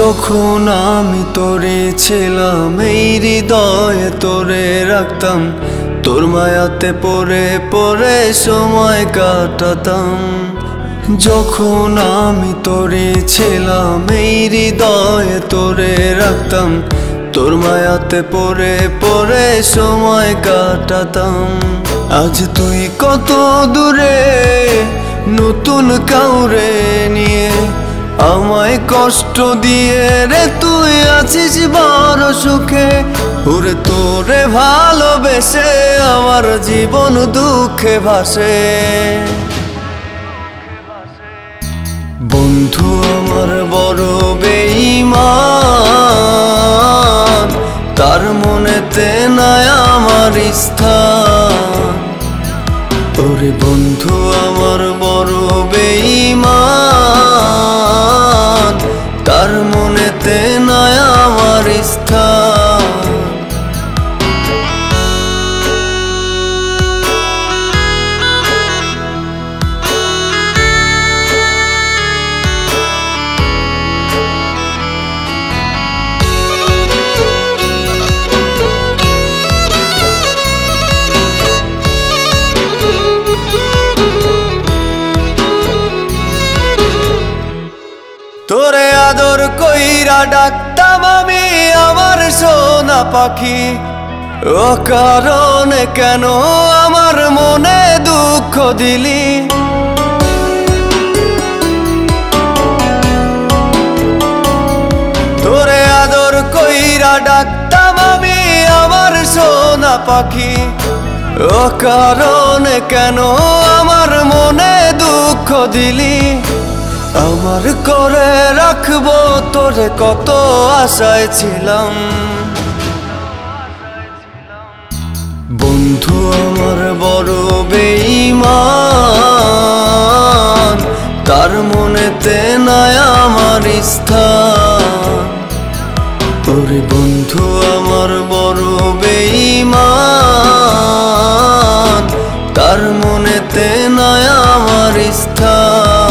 যখন আমি তোরে ছিলাম এই হৃদয়ে তোরে রাখতাম, তোর মায়াতে পড়ে পড়ে সময় কাটাতাম। যখন আমি তোরে ছিলাম এই হৃদয়ে তোরে রাখতাম, তোর মায়াতে পড়ে পড়ে সময় কাটাতাম। আজ তুই কত দূরে নতুন কাউরে নিয়ে আমায় কষ্ট দিয়ে রে তুই আছিস বড় সুখে। ওরে তোরে ভালোবেসে আমার জীবন দুঃখে ভাসে। বন্ধু আমার বড় বেঈমান, তার মনেতে নাই আমার স্থান। ওরে বন্ধু আমার বড় বেঈমান, তার মনেতে নাই আমার স্থান। তোরে আদর কইরা ডাকতাম আমি আমার সোনা পাখি, ও কারণে কেন আমার মনে দুঃখ দিলি। তোরে আদর কইরা ডাকতাম আমি আমার সোনা পাখি, ও কারণে কেন আমার মনে দুঃখ দিলি। আমার করে রাখবো তোরে কত আশায় ছিলাম। বন্ধু আমার বড় বেঈমান, তার মনেতে নাই আমার স্থান। ওরে বন্ধু আমার বড় বেঈমান, তার মনেতে নাই আমার স্থান।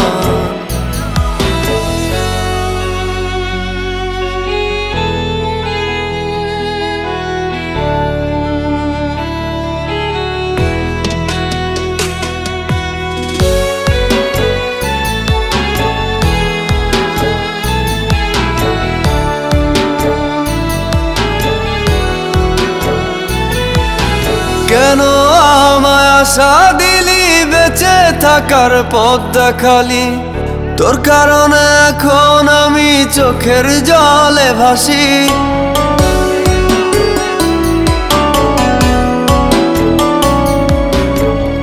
কেন আমায় আশা দিলি বেঁচে থাকার পথ দেখালি, তোর কারণে এখন আমি চোখের জলে ভাসি।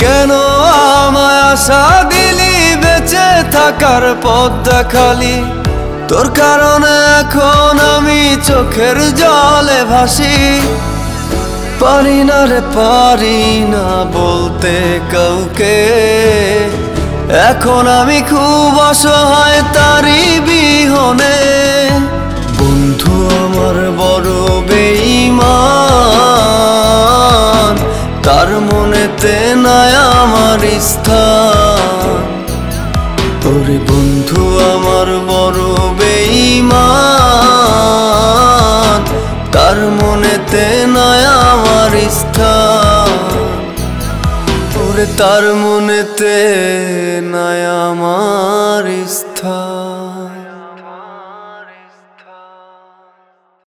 কেন আমায় আশা দিলি বেঁচে থাকার পথ দেখালি, তোর কারণে এখন আমি চোখের জলে ভাসি। পারি না রে পারি না বলতে কাউকে, এখন আমি খুব অসহায় তারি বিহনে। বন্ধু আমার বড় বেঈমান, তার মনেতে নাই আমার স্থান। ওরে বন্ধু আমার বড় বেঈমান, তার মনেতে নাই আমার স্থান। ওরে তার মনেতে নাই আমার স্থান।